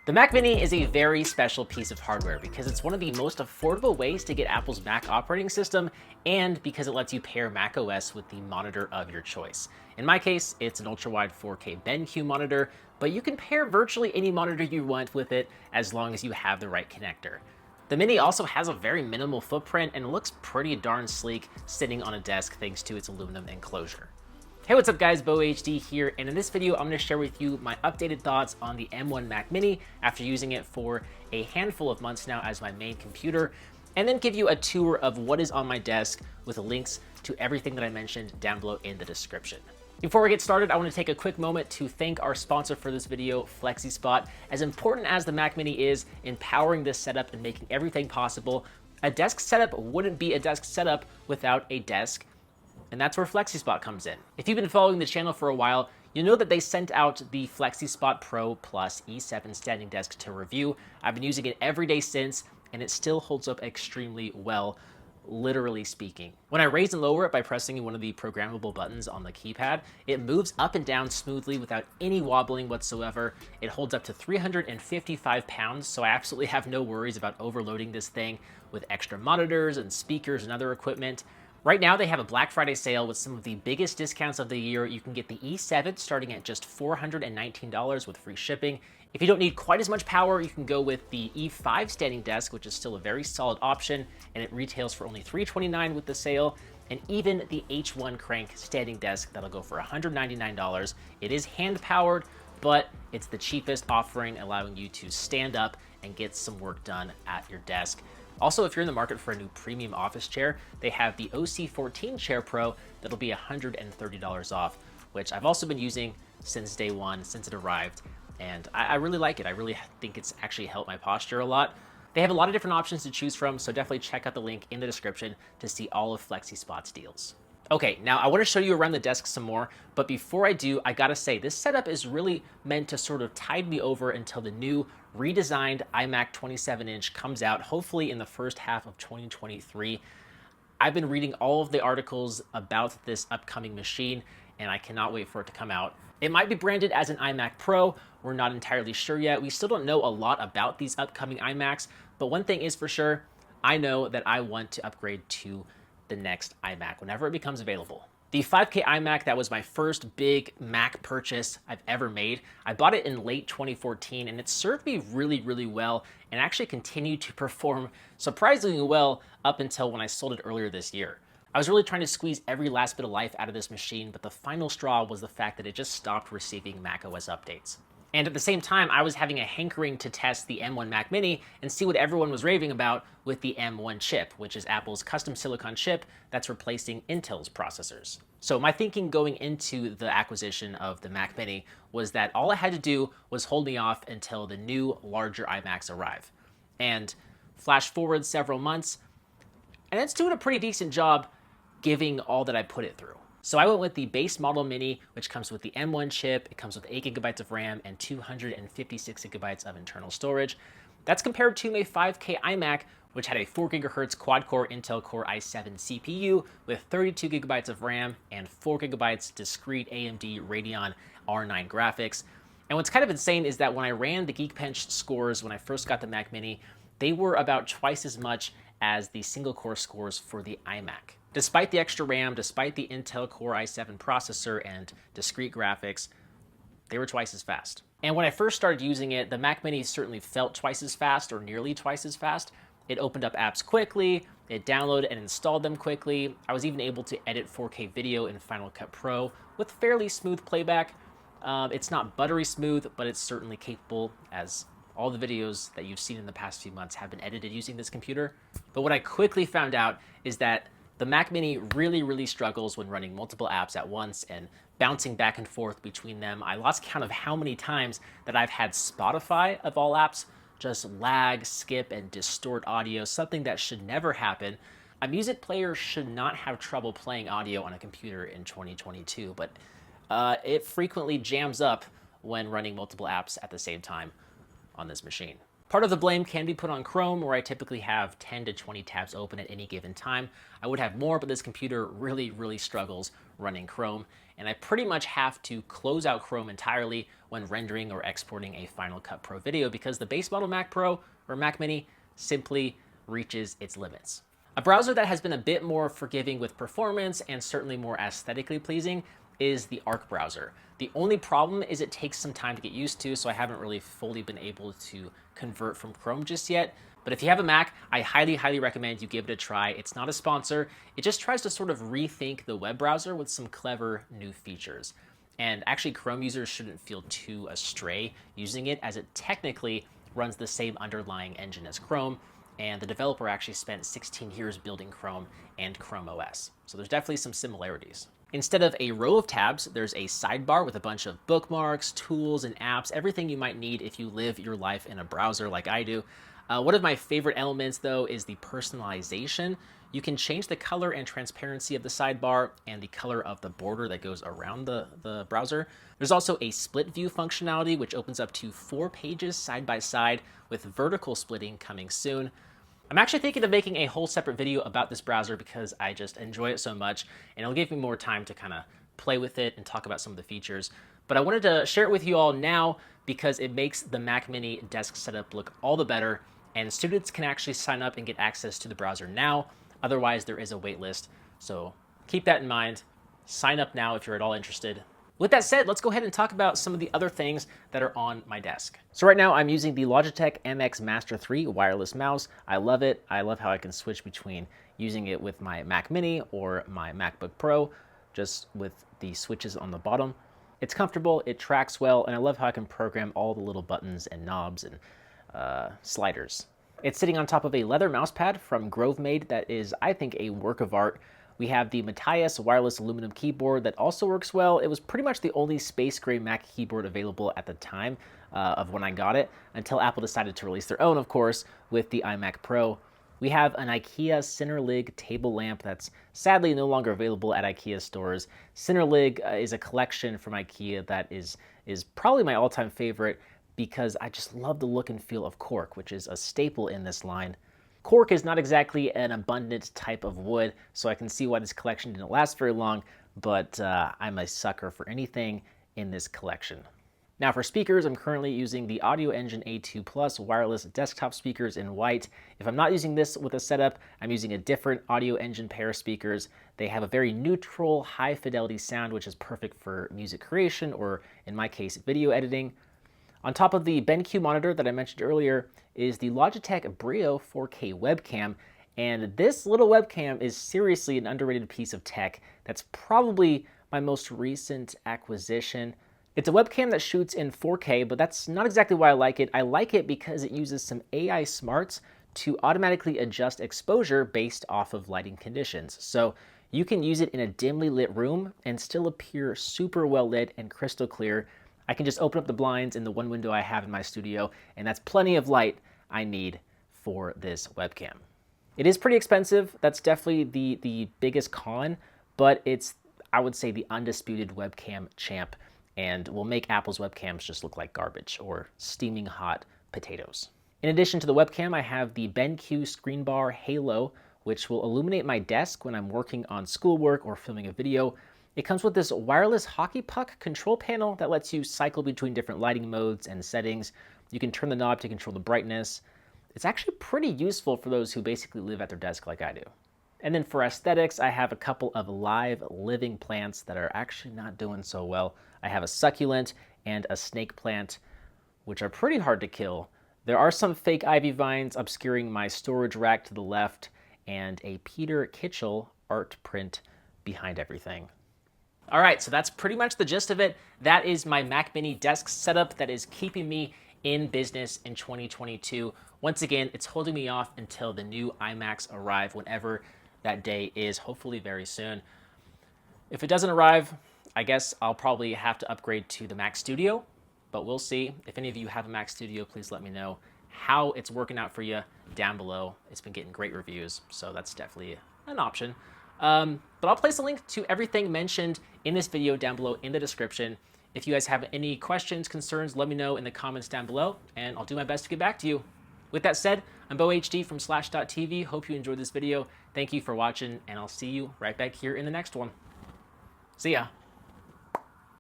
The Mac Mini is a very special piece of hardware because it's one of the most affordable ways to get Apple's Mac operating system, and because it lets you pair macOS with the monitor of your choice. In my case, it's an ultra-wide 4K BenQ monitor, but you can pair virtually any monitor you want with it as long as you have the right connector. The Mini also has a very minimal footprint and looks pretty darn sleek sitting on a desk thanks to its aluminum enclosure. Hey, what's up guys, BoHD here, and in this video I'm going to share with you my updated thoughts on the M1 Mac Mini after using it for a handful of months now as my main computer, and then give you a tour of what is on my desk with links to everything that I mentioned down below in the description. Before we get started, I want to take a quick moment to thank our sponsor for this video, FlexiSpot. As important as the Mac Mini is in powering this setup and making everything possible, a desk setup wouldn't be a desk setup without a desk. And that's where FlexiSpot comes in. If you've been following the channel for a while, you'll know that they sent out the FlexiSpot Pro Plus E7 standing desk to review. I've been using it every day since, and it still holds up extremely well, literally speaking. When I raise and lower it by pressing one of the programmable buttons on the keypad, it moves up and down smoothly without any wobbling whatsoever. It holds up to 355 pounds, so I absolutely have no worries about overloading this thing with extra monitors and speakers and other equipment. Right now, they have a Black Friday sale with some of the biggest discounts of the year. You can get the E7 starting at just $419 with free shipping. If you don't need quite as much power, you can go with the E5 standing desk, which is still a very solid option, and it retails for only $329 with the sale. And even the H1 crank standing desk, that'll go for $199. It is hand-powered, but it's the cheapest offering, allowing you to stand up and get some work done at your desk. Also, if you're in the market for a new premium office chair, they have the OC14 Chair Pro that'll be $130 off, which I've also been using since day one, since it arrived, and I really like it. I really think it's actually helped my posture a lot. They have a lot of different options to choose from, so definitely check out the link in the description to see all of FlexiSpot's deals. Okay, now I want to show you around the desk some more, but before I do, I gotta say, this setup is really meant to sort of tide me over until the new redesigned iMac 27-inch comes out, hopefully in the first half of 2023. I've been reading all of the articles about this upcoming machine, and I cannot wait for it to come out. It might be branded as an iMac Pro. We're not entirely sure yet. We still don't know a lot about these upcoming iMacs, but one thing is for sure, I know that I want to upgrade to the next iMac whenever it becomes available. The 5K iMac, that was my first big Mac purchase I've ever made. I bought it in late 2014 and it served me really, really well and actually continued to perform surprisingly well up until when I sold it earlier this year. I was really trying to squeeze every last bit of life out of this machine, but the final straw was the fact that it just stopped receiving macOS updates. And at the same time, I was having a hankering to test the M1 Mac Mini and see what everyone was raving about with the M1 chip, which is Apple's custom silicon chip that's replacing Intel's processors. So my thinking going into the acquisition of the Mac Mini was that all I had to do was hold me off until the new, larger iMacs arrive. And flash forward several months, and it's doing a pretty decent job giving all that I put it through. So I went with the base model Mini, which comes with the M1 chip. It comes with 8 gigabytes of RAM and 256 gigabytes of internal storage. That's compared to my 5K iMac, which had a 4 gigahertz quad-core Intel Core i7 CPU with 32 gigabytes of RAM and 4 gigabytes discrete AMD Radeon R9 graphics. And what's kind of insane is that when I ran the Geekbench scores when I first got the Mac Mini, they were about twice as much as the single-core scores for the iMac. Despite the extra RAM, despite the Intel Core i7 processor and discrete graphics, they were twice as fast. And when I first started using it, the Mac Mini certainly felt twice as fast or nearly twice as fast. It opened up apps quickly, it downloaded and installed them quickly. I was even able to edit 4K video in Final Cut Pro with fairly smooth playback. It's not buttery smooth, but it's certainly capable, as all the videos that you've seen in the past few months have been edited using this computer. But what I quickly found out is that the Mac Mini really, really struggles when running multiple apps at once and bouncing back and forth between them. I lost count of how many times that I've had Spotify, of all apps, just lag, skip, and distort audio, something that should never happen. A music player should not have trouble playing audio on a computer in 2022, but it frequently jams up when running multiple apps at the same time on this machine. Part of the blame can be put on Chrome, where I typically have 10 to 20 tabs open at any given time. I would have more, but this computer really struggles running Chrome, and I pretty much have to close out Chrome entirely when rendering or exporting a Final Cut Pro video because the base model Mac Pro or Mac Mini simply reaches its limits. A browser that has been a bit more forgiving with performance and certainly more aesthetically pleasing is the Arc browser. The only problem is it takes some time to get used to, so I haven't really fully been able to convert from Chrome just yet. But if you have a Mac, I highly recommend you give it a try. It's not a sponsor. It just tries to sort of rethink the web browser with some clever new features. And actually, Chrome users shouldn't feel too astray using it, as it technically runs the same underlying engine as Chrome, and the developer actually spent 16 years building Chrome and Chrome OS. So there's definitely some similarities. Instead of a row of tabs, there's a sidebar with a bunch of bookmarks, tools, and apps, everything you might need if you live your life in a browser like I do. One of my favorite elements, though, is the personalization. You can change the color and transparency of the sidebar and the color of the border that goes around the browser. There's also a split view functionality, which opens up to 4 pages side by side with vertical splitting coming soon. I'm actually thinking of making a whole separate video about this browser because I just enjoy it so much, and it'll give me more time to kind of play with it and talk about some of the features. But I wanted to share it with you all now because it makes the Mac Mini desk setup look all the better, and students can actually sign up and get access to the browser now. Otherwise, there is a wait list, so keep that in mind. Sign up now if you're at all interested. With that said, let's go ahead and talk about some of the other things that are on my desk. So right now I'm using the Logitech MX Master 3 wireless mouse. I love it. I love how I can switch between using it with my Mac Mini or my MacBook Pro, just with the switches on the bottom. It's comfortable, it tracks well, and I love how I can program all the little buttons and knobs and sliders. It's sitting on top of a leather mouse pad from Grovemade that is, I think, a work of art. We have the Matthias wireless aluminum keyboard that also works well. It was pretty much the only space gray Mac keyboard available at the time of when I got it, until Apple decided to release their own, of course, with the iMac Pro. We have an IKEA Sinnerlig table lamp that's sadly no longer available at IKEA stores. Sinnerlig is a collection from IKEA that is probably my all-time favorite because I just love the look and feel of cork, which is a staple in this line. Cork is not exactly an abundant type of wood, so I can see why this collection didn't last very long, but I'm a sucker for anything in this collection. Now for speakers, I'm currently using the Audioengine A2 Plus wireless desktop speakers in white. If I'm not using this with a setup, I'm using a different Audioengine pair of speakers. They have a very neutral, high fidelity sound, which is perfect for music creation, or in my case, video editing. On top of the BenQ monitor that I mentioned earlier is the Logitech Brio 4K webcam, and this little webcam is seriously an underrated piece of tech that's probably my most recent acquisition. It's a webcam that shoots in 4K, but that's not exactly why I like it. I like it because it uses some AI smarts to automatically adjust exposure based off of lighting conditions. So you can use it in a dimly lit room and still appear super well lit and crystal clear. I can just open up the blinds in the one window I have in my studio, and that's plenty of light I need for this webcam. It is pretty expensive. That's definitely the biggest con, but it's, I would say, the undisputed webcam champ, and will make Apple's webcams just look like garbage or steaming hot potatoes. In addition to the webcam, I have the BenQ ScreenBar Halo, which will illuminate my desk when I'm working on schoolwork or filming a video. It comes with this wireless hockey puck control panel that lets you cycle between different lighting modes and settings. You can turn the knob to control the brightness. It's actually pretty useful for those who basically live at their desk like I do. And then for aesthetics, I have a couple of live living plants that are actually not doing so well. I have a succulent and a snake plant, which are pretty hard to kill. There are some fake ivy vines obscuring my storage rack to the left, and a Peter Kitchell art print behind everything. All right, so that's pretty much the gist of it. That is my Mac Mini desk setup that is keeping me in business in 2022. Once again, it's holding me off until the new iMacs arrive, whenever that day is, hopefully very soon. If it doesn't arrive, I guess I'll probably have to upgrade to the Mac Studio, but we'll see. If any of you have a Mac Studio, please let me know how it's working out for you down below. It's been getting great reviews, so that's definitely an option. But I'll place a link to everything mentioned in this video down below in the description. If you guys have any questions, concerns, let me know in the comments down below, and I'll do my best to get back to you. With that said, I'm BoHD from Slash.tv. Hope you enjoyed this video. Thank you for watching, and I'll see you right back here in the next one. See ya.